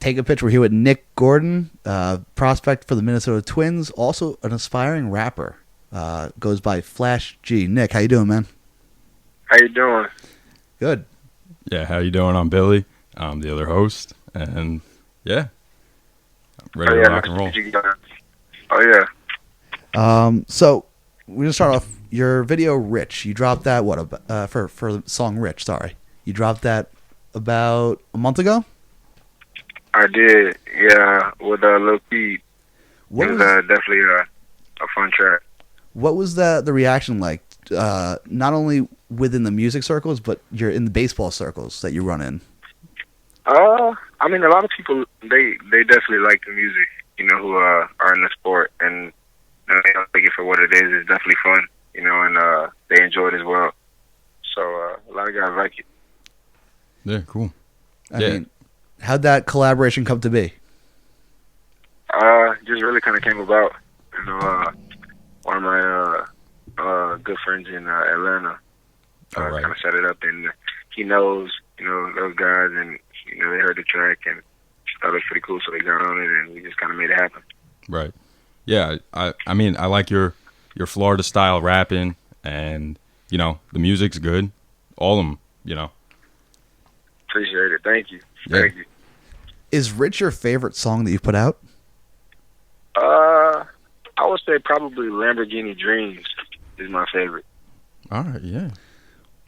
Take a Pitch. We're here with Nick Gordon, prospect for the Minnesota Twins, also an aspiring rapper. Goes by Flash G. Nick, how you doing, man? How you doing? Good. Yeah, how you doing? I'm Billy. I'm the other host, and yeah, I'm ready to rock and roll. Oh yeah. So we're gonna start off your video, Rich. You dropped that for the song Rich. Sorry, you dropped that about a month ago. I did, yeah, with Lil Peep. It was definitely a fun track. What was the reaction like? Not only within the music circles, but you're in the baseball circles that you run in. I mean, a lot of people they definitely like the music, who are in the sport, and they don't take it for what it is. It's definitely fun, and they enjoy it as well. So a lot of guys like it. Yeah, cool. I mean, how'd that collaboration come to be? Just really kind of came about. One of my good friends in Atlanta kind of set it up, and he knows, those guys, and they heard the track and thought it was pretty cool, so they got on it, and we just kind of made it happen. Right. Yeah. I mean, I like your Florida style rapping, and the music's good. All of them. Appreciate it. Thank you. Yeah. Thank you. Is Rich your favorite song that you put out? I would say probably Lamborghini Dreams is my favorite. All right, yeah.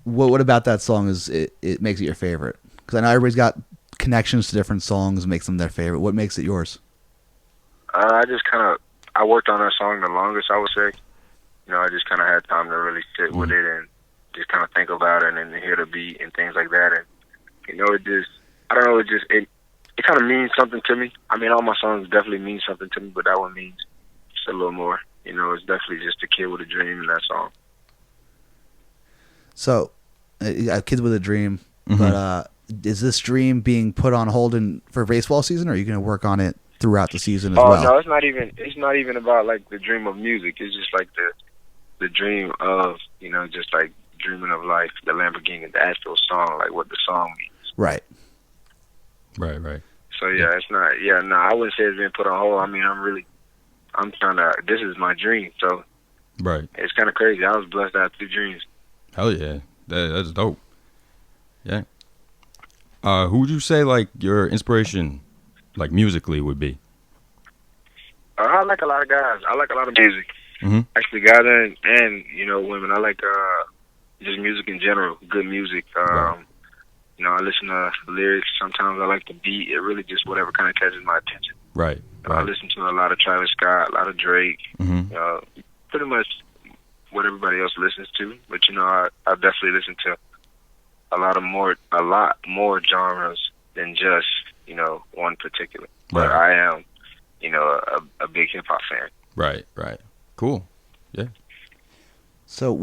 What about that song is it makes it your favorite? Because I know everybody's got connections to different songs, makes them their favorite. What makes it yours? I worked on that song the longest, I would say. I just kind of had time to really sit with it and just kind of think about it and hear the beat and things like that. And, it kind of means something to me. I mean, all my songs definitely mean something to me, but that one means just a little more. It's definitely just a kid with a dream in that song. So, Kids with a Dream, but is this dream being put on hold for baseball season, or are you going to work on it throughout the season as well? Oh, no, it's not even about, like, the dream of music. It's just, like, the dream of, just, like, dreaming of life, the Lamborghini, the actual song, like, what the song means. Right. Right. So, yeah, it's not, I wouldn't say it's been put on hold. I mean, I'm trying to, this is my dream, so. Right. It's kind of crazy. I was blessed to have two dreams. Hell yeah. That's dope. Yeah. Who would you say, like, your inspiration, like, musically would be? I like a lot of guys. I like a lot of music. Mm-hmm. Actually, guys and women. I like just music in general, good music. Right. I listen to lyrics. Sometimes I like the beat. It really just whatever kind of catches my attention. Right. I listen to a lot of Travis Scott, a lot of Drake. Mm-hmm. Pretty much what everybody else listens to. But I definitely listen to a lot more genres than just one particular. But I am a big hip hop fan. Right. Cool. Yeah. So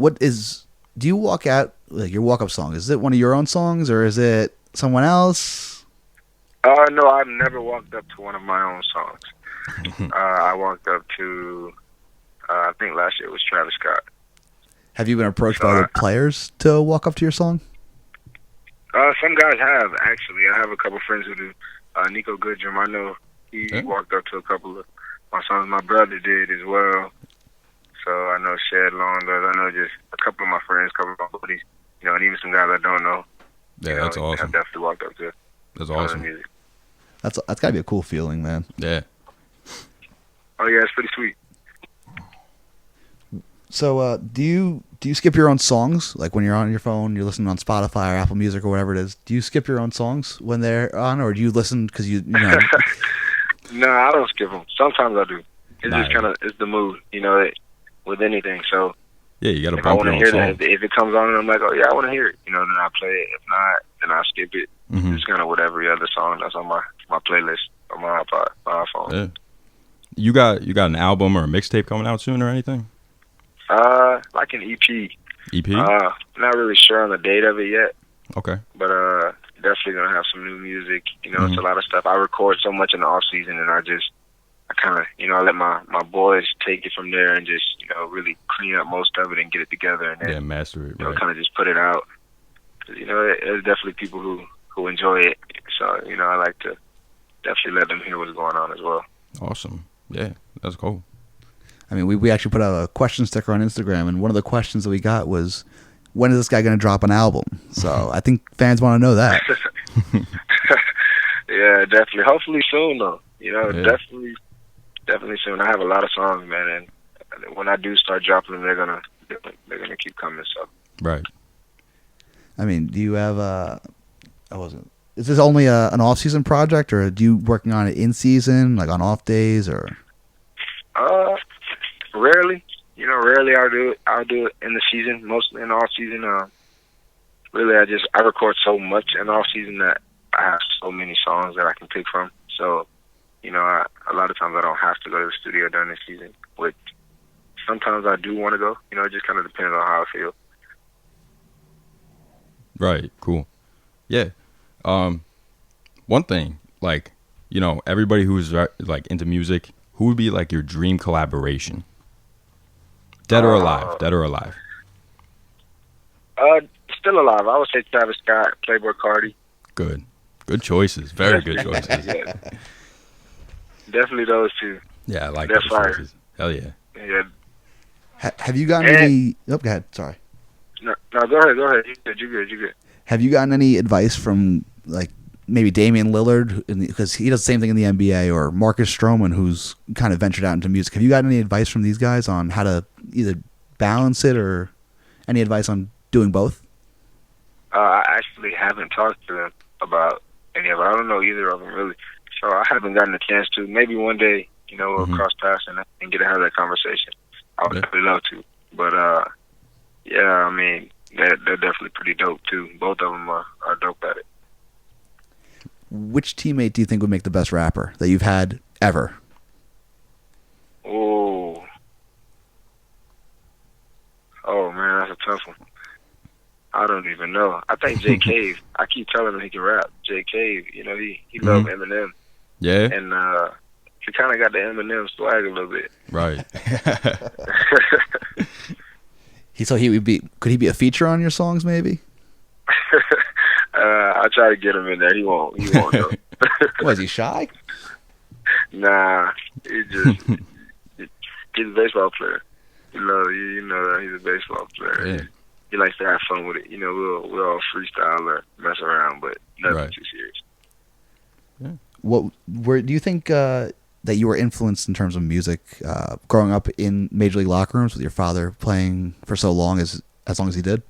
do you walk out, like, your walk-up song, is it one of your own songs, or is it someone else? No, I've never walked up to one of my own songs. I walked up to, I think last year was Travis Scott. Have you been approached by other players to walk up to your song? Some guys have, actually. I have a couple friends who do. Nico Goodrum, I know he walked up to a couple of my songs. My brother did as well. So I know Shed Long does. I know just a couple of my friends, a couple of my buddies, and even some guys I don't know. Yeah, that's awesome. I've definitely walked up to. That's awesome. Music. That's gotta be a cool feeling, man. Yeah. Oh yeah, it's pretty sweet. So, do you skip your own songs? Like when you're on your phone, you're listening on Spotify or Apple Music or whatever it is. Do you skip your own songs when they're on, or do you listen because you know? No, I don't skip them. Sometimes I do. It's Nice. just kind of it's the mood, with anything. So Yeah, you got to if I bump want your to own hear song. that, if it comes on and I'm like, oh yeah, I want to hear it, then I play it. If not, then I skip it. Mm-hmm. It's kind of whatever other song that's on my playlist on my iPhone. Yeah. You got an album or a mixtape coming out soon or anything? Like an EP. EP? Not really sure on the date of it yet, Okay. but definitely gonna have some new music. It's a lot of stuff. I record so much in the off season, and I kind of, I let my boys take it from there and just, really clean up most of it and get it together, and then master it. Right. kind of just put it out. 'Cause, there's definitely people who enjoy it. So I like to definitely let them hear what's going on as well. Awesome. Yeah, that's cool. I mean, we actually put out a question sticker on Instagram, and one of the questions that we got was, when is this guy going to drop an album? So I think fans want to know that. Yeah, definitely. Hopefully soon, though. You know, Yeah. definitely soon. I have a lot of songs, man, and when I do start dropping them, they're gonna keep coming. So. Right. I mean, do you have is this only an off-season project, or do you working on it in season, like on off days, or? Rarely. You know, rarely I'll do it in the season, mostly in the off season. Really, I record so much in the off season that I have so many songs that I can pick from. So, you know, a lot of times I don't have to go to the studio during the season, which sometimes I do want to go. You know, it just kind of depends on how I feel. Right. Cool. Yeah. One thing, like, you know, everybody who's like into music, who would be like your dream collaboration? Dead or alive? Dead or alive? Still alive. I would say Travis Scott, Playboi Carti. Good. Good choices. Very good choices. Yeah. Definitely those two. Yeah, I like They're those fire. choices. Hell yeah. Yeah. Have you gotten any? Oh, go ahead. Sorry. No, go ahead. You good. Have you gotten any advice from, like, maybe Damian Lillard, because he does the same thing in the NBA, or Marcus Stroman, who's kind of ventured out into music? Have you gotten any advice from these guys on how to either balance it, or any advice on doing both? I actually haven't talked to them about any of it. I don't know either of them, really. So I haven't gotten a chance to. Maybe one day, you know, we'll cross paths and get to have that conversation. I would really love to. But, yeah, I mean, they're definitely pretty dope, too. Both of them are dope at it. Which teammate do you think would make the best rapper that you've had ever? Oh, man, that's a tough one. I don't even know. I think J-Cave. I keep telling him he can rap. J-Cave, you know, he loves Eminem. Yeah. And he kind of got the Eminem swag a little bit. Right. Could he be a feature on your songs, maybe? I try to get him in there. He won't though. Was he shy? Nah, he's a baseball player. You know that he's a baseball player. Yeah. He likes to have fun with it. You know, we'll all freestyle or mess around, but nothing too serious. Yeah. Where do you think that you were influenced in terms of music growing up in major league locker rooms with your father playing for so long, as long as he did?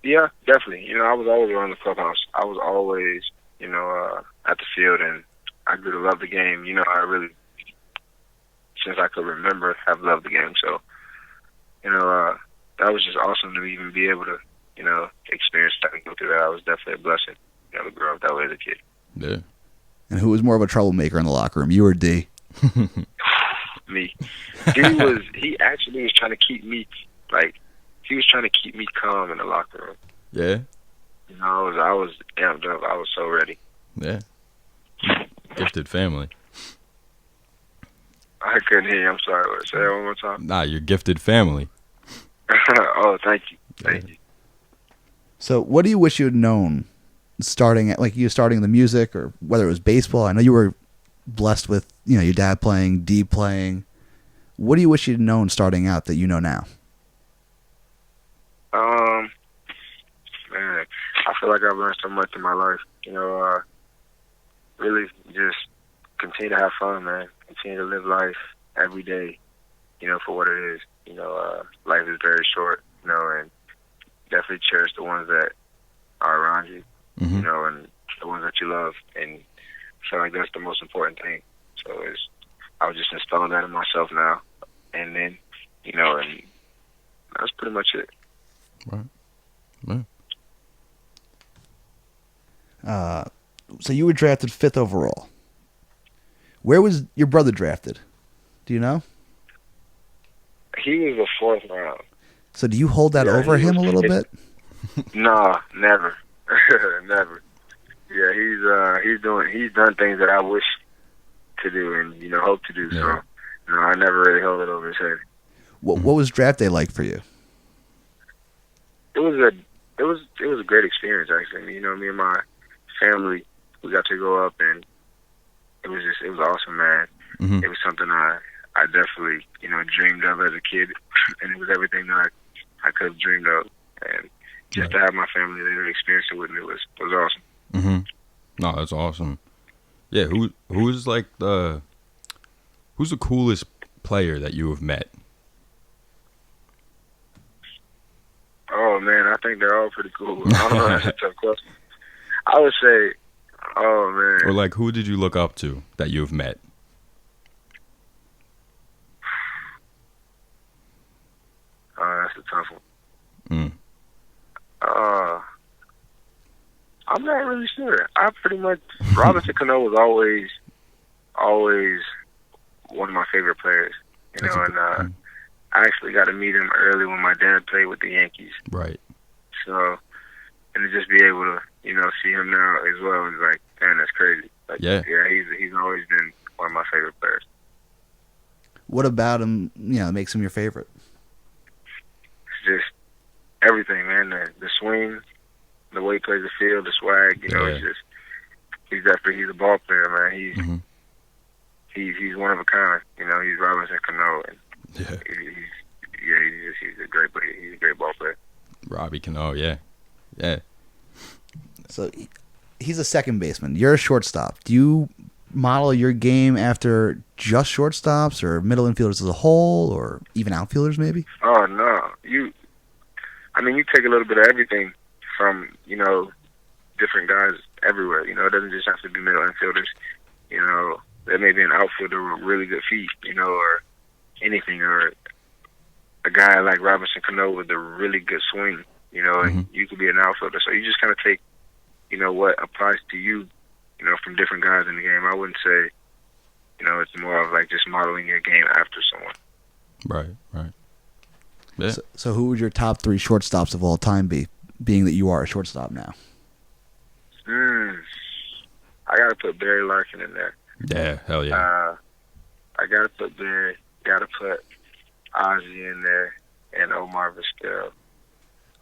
Yeah, definitely. You know, I was always around the clubhouse. I was always, you know, at the field, and I grew to love the game. You know, I really, since I could remember, have loved the game. So, you know, that was just awesome to even be able to, you know, experience that and go through that. That was definitely a blessing, you know, to grow up that way as a kid. Yeah. And who was more of a troublemaker in the locker room, you or D? Me. He actually was trying to keep me, he was trying to keep me calm in the locker room. Yeah. You know, I was amped up. I was so ready. Yeah. Gifted family. I couldn't hear you. I'm sorry. Say that one more time. Nah, you're gifted family. Oh, thank you. Thank you. So what do you wish you had known starting the music, or whether it was baseball? I know you were blessed with, you know, your dad playing, D playing. What do you wish you'd known starting out that you know now? Man, I feel like I've learned so much in my life. You know, really just continue to have fun, man. Continue to live life every day, you know, for what it is. You know, life is very short, you know, and definitely cherish the ones that are around you, you know, and the ones that you love. And I feel like that's the most important thing. So I was just installing that in myself now. And then, you know, and that's pretty much it. Right. Right. So you were drafted 5th overall. Where was your brother drafted? Do you know? He was the 4th round. So do you hold that over him a little bit? Nah, never. Never. Yeah, he's done things that I wish to do and, you know, hope to do. Yeah. So, no, I never really held it over his head. What was draft day like for you? It was a great experience, actually. You know, me and my family, we got to go up, and it was awesome, man. Mm-hmm. It was something I definitely, dreamed of as a kid, and it was everything that I could have dreamed of. And just to have my family there and experience it with me was awesome. Mm-hmm. No, that's awesome. Yeah, who's the coolest player that you have met? Oh man, I think they're all pretty cool. I don't know, that's a tough question. I would say, oh man. Or like, who did you look up to that you have met? That's a tough one. Mm. I'm not really sure. I pretty much Robinson Cano was always one of my favorite players. And I actually got to meet him early when my dad played with the Yankees. Right. So, and to just be able to, see him now as well is like, man, that's crazy. Like, yeah, he's always been one of my favorite players. What about him, makes him your favorite? It's just everything, man. The swing, the way he plays the field, the swag. He's a ball player, man. He's one of a kind. He's Robinson Cano, and he's a great player. He's a great ball player. Robbie Cano, yeah. So he's a second baseman. You're a shortstop. Do you model your game after just shortstops or middle infielders as a whole, or even outfielders maybe? Oh no, you take a little bit of everything from different guys everywhere. It doesn't just have to be middle infielders. There may be an outfielder with really good feet, or anything, or a guy like Robinson Cano with a really good swing, and you could be an outfielder. So you just kind of take, what applies to you, from different guys in the game. I wouldn't say, it's more of like just modeling your game after someone. Right. Yeah. So who would your top 3 shortstops of all time be, being that you are a shortstop now? I got to put Barry Larkin in there. Yeah, hell yeah. I got to put Barry, got to put Ozzie in there, and Omar Vizquel.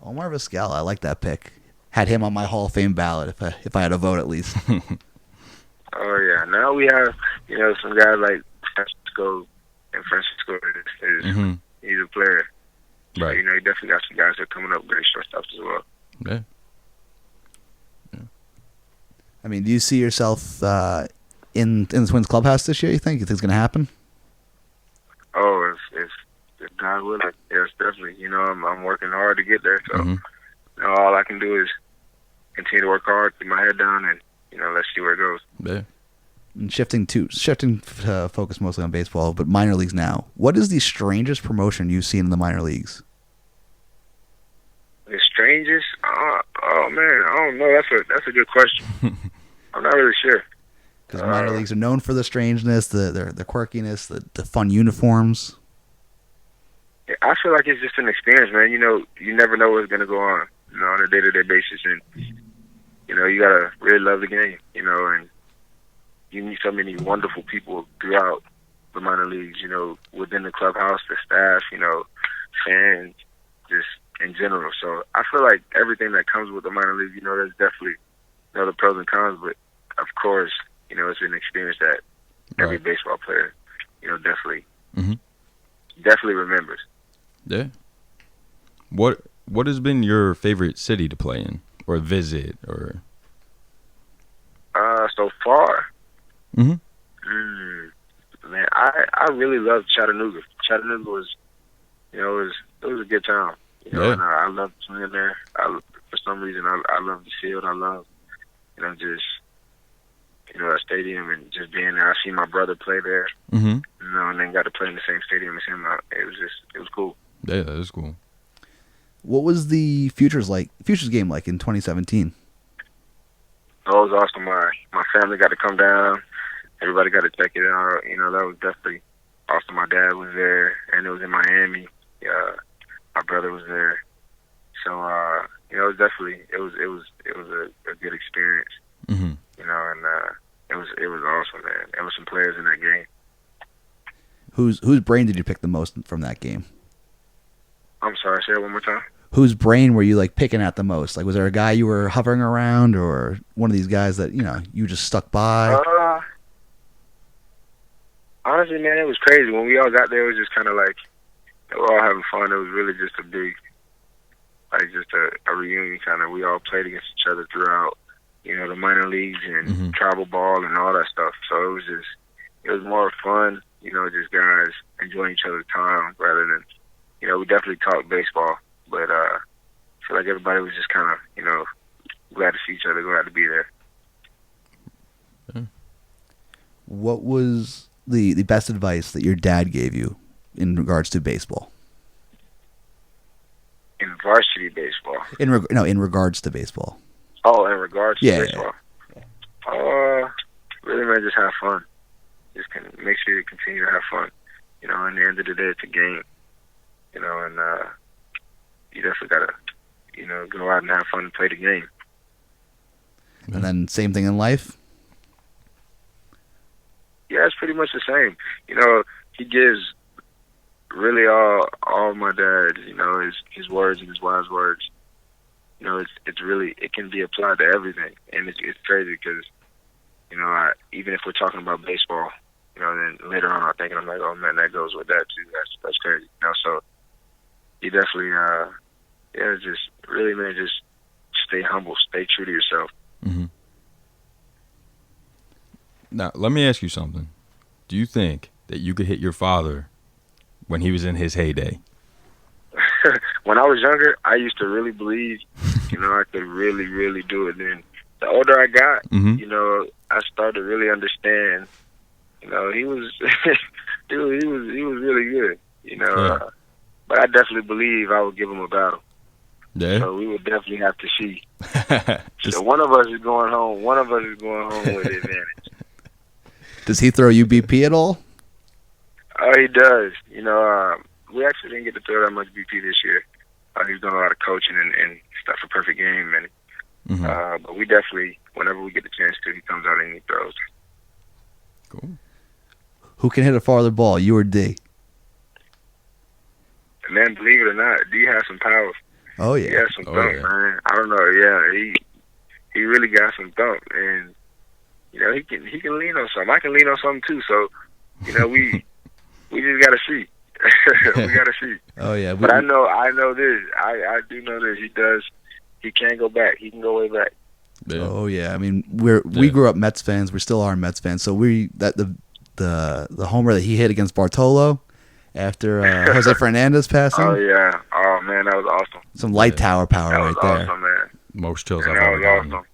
Omar Vizquel, I like that pick. Had him on my Hall of Fame ballot if I had a vote at least. Oh yeah. Now we have some guys like Francisco, and Francisco is he's a player. Right. So, you definitely got some guys that are coming up great shortstops as well. Yeah. I mean, do you see yourself in the Twins clubhouse this year? You think it's going to happen? Oh, if God willing, yes, definitely. I'm working hard to get there. So all I can do is continue to work hard, keep my head down, and let's see where it goes. Yeah. And shifting focus mostly on baseball, but minor leagues now. What is the strangest promotion you've seen in the minor leagues? The strangest? Oh man, I don't know. That's a good question. I'm not really sure. Because minor leagues are known for the strangeness, the quirkiness, the fun uniforms. Yeah, I feel like it's just an experience, man. You never know what's gonna go on, on a day-to-day basis, and you gotta really love the game, and you meet so many wonderful people throughout the minor leagues, within the clubhouse, the staff, fans, just in general. So I feel like everything that comes with the minor league, there's definitely the pros and cons, but of course, it's an experience that every baseball player, definitely remembers. Yeah. What has been your favorite city to play in or visit or? So far, man, I really loved Chattanooga. Chattanooga was, it was a good town. And I loved playing there. For some reason, I love the field. I love, just, a stadium and just being there. I seen my brother play there, and then got to play in the same stadium as him. It was cool. Yeah, that is cool. What was the Futures game like in 2017? Oh, it was awesome. My family got to come down. Everybody got to check it out. That was definitely awesome. My dad was there, and it was in Miami. My brother was there. So, it was definitely it was a good experience. And it was awesome, man. There were some players in that game. Whose brain did you pick the most from that game? I'm sorry, say it one more time. whose brain were you like picking at the most? Like, was there a guy you were hovering around, or one of these guys that you just stuck by? Honestly, man, it was crazy. When we all got there, it was just kind of like we were all having fun. It was really just a big, like, just a reunion kind of. We all played against each other throughout, the minor leagues and travel ball and all that stuff. So it was more fun, just guys enjoying each other's time rather than, we definitely talked baseball, but I feel like everybody was just kind of, glad to see each other, glad to be there. What was the best advice that your dad gave you in regards to baseball? In varsity baseball? In regards to baseball. Oh, in regards to baseball? Yeah. Really, man, just have fun. Just make sure you continue to have fun. In the end of the day, it's a game. And you definitely got to, go out and have fun and play the game. And then same thing in life? Yeah, it's pretty much the same. He gives really all my dad, his words and his wise words. It's really, it can be applied to everything. And it's crazy because, even if we're talking about baseball, then later on I'm like, oh man, that goes with that too. That's crazy. So he definitely, just really, man, just stay humble, stay true to yourself. Mm-hmm. Now, let me ask you something. Do you think that you could hit your father when he was in his heyday? When I was younger, I used to really believe, I could really, really do it. Then the older I got, I started to really understand. He was, he was really good. But I definitely believe I would give him a battle. Yeah. So we would definitely have to see. So one of us is going home. One of us is going home with the advantage. Does he throw you BP at all? Oh, he does. We actually didn't get to throw that much BP this year. He's done a lot of coaching and stuff for Perfect Game, and but we definitely, whenever we get the chance to, he comes out and he throws. Cool. Who can hit a farther ball, you or D? Man, believe it or not, D has some power. Oh yeah, he has some thump, man. I don't know. Yeah, he really got some thump, and he can lean on something. I can lean on something too. So we just gotta see. We gotta see. Oh yeah, but I know this. I do know this. He can go back. He can go way back. Yeah. Oh yeah, I mean we grew up Mets fans. We still are Mets fans. So the homer that he hit against Bartolo after Jose Fernandez passing. Oh yeah. Oh man, that was awesome. Some light tower power right there. Awesome, man. Most chills I've ever gotten. Awesome.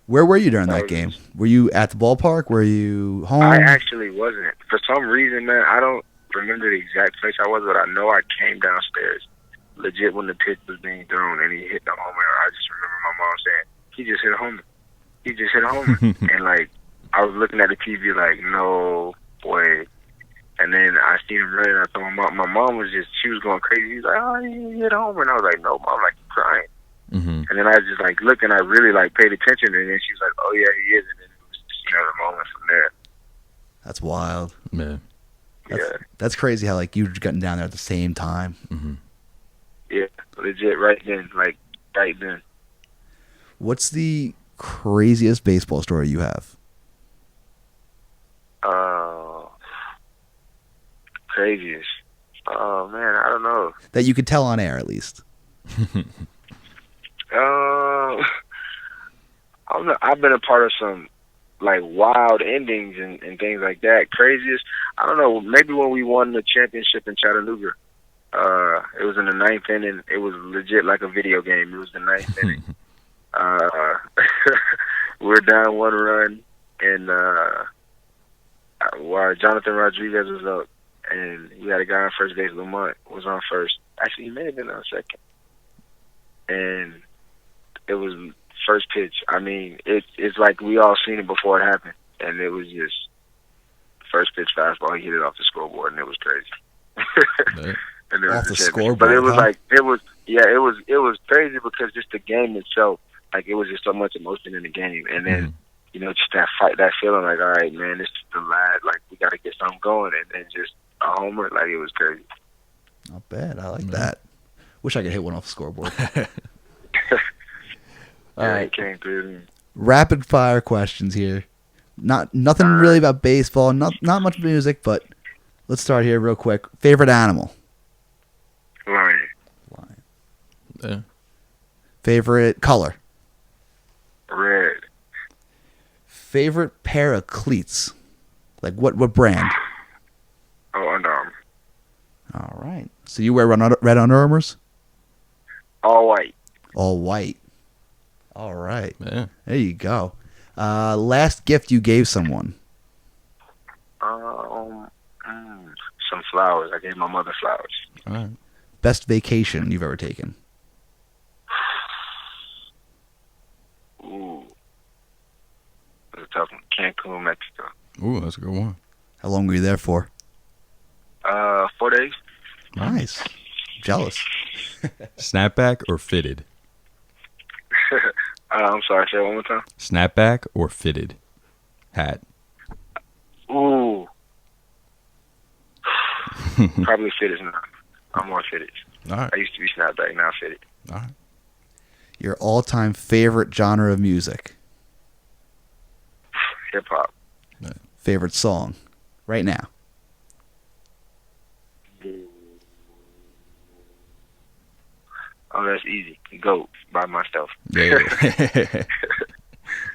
Where were you during that game? Were you at the ballpark? Were you home? I actually wasn't. For some reason, man, I don't remember the exact place I was, but I know I came downstairs legit when the pitch was being thrown and he hit the homer. I just remember my mom saying, he just hit a homer. He just hit a homer. And like, I was looking at the TV like, no way. And then I seen him running. I told my mom was she was going crazy. She was like, oh, he hit a homer. And I was like, no, Mom, like, crying. Mm-hmm. And then I just like looked and I really like paid attention. And then she was like, oh yeah, he is. And then it was just, the moment from there. That's wild. Man. That's crazy how like you gotten down there at the same time. Mm-hmm. Yeah, legit right then, like right then. What's the craziest baseball story you have? Craziest. Oh man, I don't know. That you could tell on air at least. I don't know. I've been a part of some like wild endings and things like that. Craziest, I don't know. Maybe when we won the championship in Chattanooga, it was in the ninth inning. It was legit like a video game. It was the ninth inning. We were down 1 run, and while Jonathan Rodriguez was up, and we had a guy on first base. Lamont was on first. Actually, he may have been on second. And it was first pitch. I mean, it's like we all seen it before it happened, and it was just first pitch fastball. He hit it off the scoreboard, and it was crazy. And it off was the scoreboard, but it was like it was crazy because just the game itself, like it was just so much emotion in the game, and then just that fight, that feeling like, all right, man, this is the lad, like we got to get something going, and then just a homer, like it was crazy. Not bad. I like that. Wish I could hit one off the scoreboard. All right, came through. Rapid fire questions here. Nothing really about baseball. Not much music, but let's start here real quick. Favorite animal? Lion. Yeah. Favorite color? Red. Favorite pair of cleats? Like what brand? Oh, Under Armour. All right. So you wear red Under Armours? All white. All white. All right. Yeah. There you go. Last gift you gave someone? Some flowers. I gave my mother flowers. All right. Best vacation you've ever taken? Ooh. That's a tough one. Cancun, Mexico. Ooh, that's a good one. How long were you there for? 4 days. Nice. Jealous. Snapback or fitted? I'm sorry, say it one more time. Snapback or fitted hat? Ooh. Probably fitted now. I'm more fitted. All right. I used to be snapback, now fitted. All right. Your all-time favorite genre of music? Hip hop. Favorite song? Right now. Oh, that's easy. Go by myself. Yeah.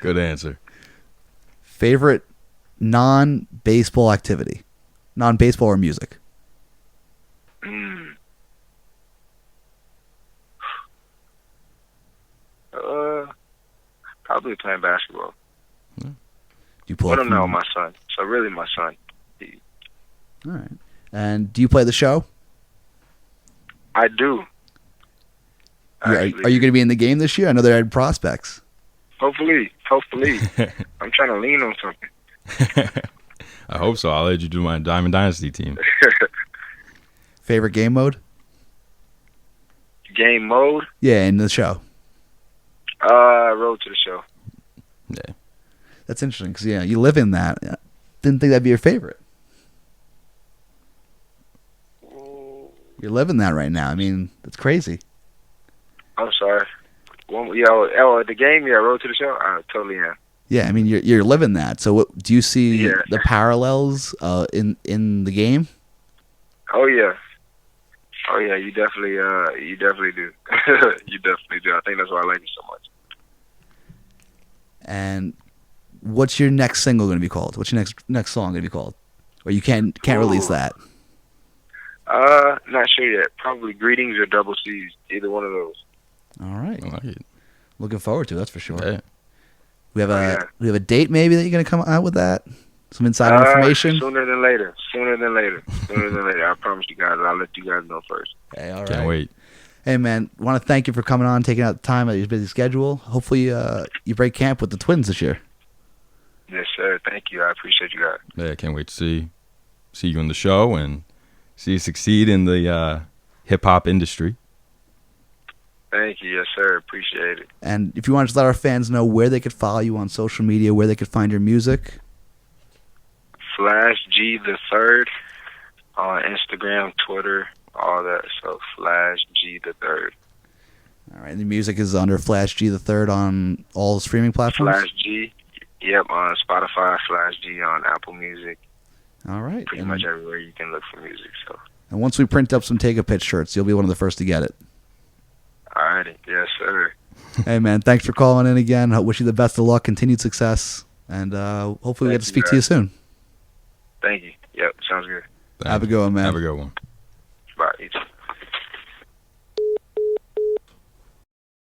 Good answer. Favorite non-baseball activity? Non-baseball or music? Probably playing basketball. You pull But up I'm now from- my son. So really my son. All right. And do you play the show? I do. Are you going to be in the game this year? I know they had prospects. Hopefully. I'm trying to lean on something. I hope so. I'll let you do my Diamond Dynasty team. Favorite game mode? Game mode? Yeah, in the show. Road to the show. Yeah. That's interesting because you live in that. Didn't think that'd be your favorite. You're living that right now. I mean, that's crazy. I'm sorry. The game, Road to the show? I totally am. Yeah, I mean, you're living that. So, what do you see Yeah. the parallels in the game? Oh yeah, you definitely do. You definitely do. I think that's why I like it so much. And what's your next single going to be called? What's your next song going to be called? Or you can't release that? Not sure yet. Probably Greetings or Double C's. Either one of those. All right. I like it. Looking forward to it, that's for sure. Yeah. We have a date maybe that you're going to come out with that? Some insider information? Sooner than later. I promise you guys. I'll let you guys know first. Hey, all right. Can't wait. Hey, man, want to thank you for coming on, taking out the time out of your busy schedule. Hopefully you break camp with the Twins this year. Yes, sir. Thank you. I appreciate you guys. Yeah, can't wait to see you on the show and see you succeed in the hip-hop industry. Thank you. Yes, sir. Appreciate it. And if you want to just let our fans know where they could follow you on social media, where they could find your music. Flash G the Third on Instagram, Twitter, all that. So Flash G the Third. All right. The music is under Flash G the Third on all streaming platforms. Flash G. Yep, on Spotify. Flash G on Apple Music. All right. Pretty much everywhere you can look for music. So. And once we print up some Take a Pitch shirts, you'll be one of the first to get it. All righty. Yes, sir. Hey, man, thanks for calling in again. I wish you the best of luck, continued success, and hopefully we get to speak to you soon. Thank you. Yep, sounds good. Have a good one, man. Have a good one.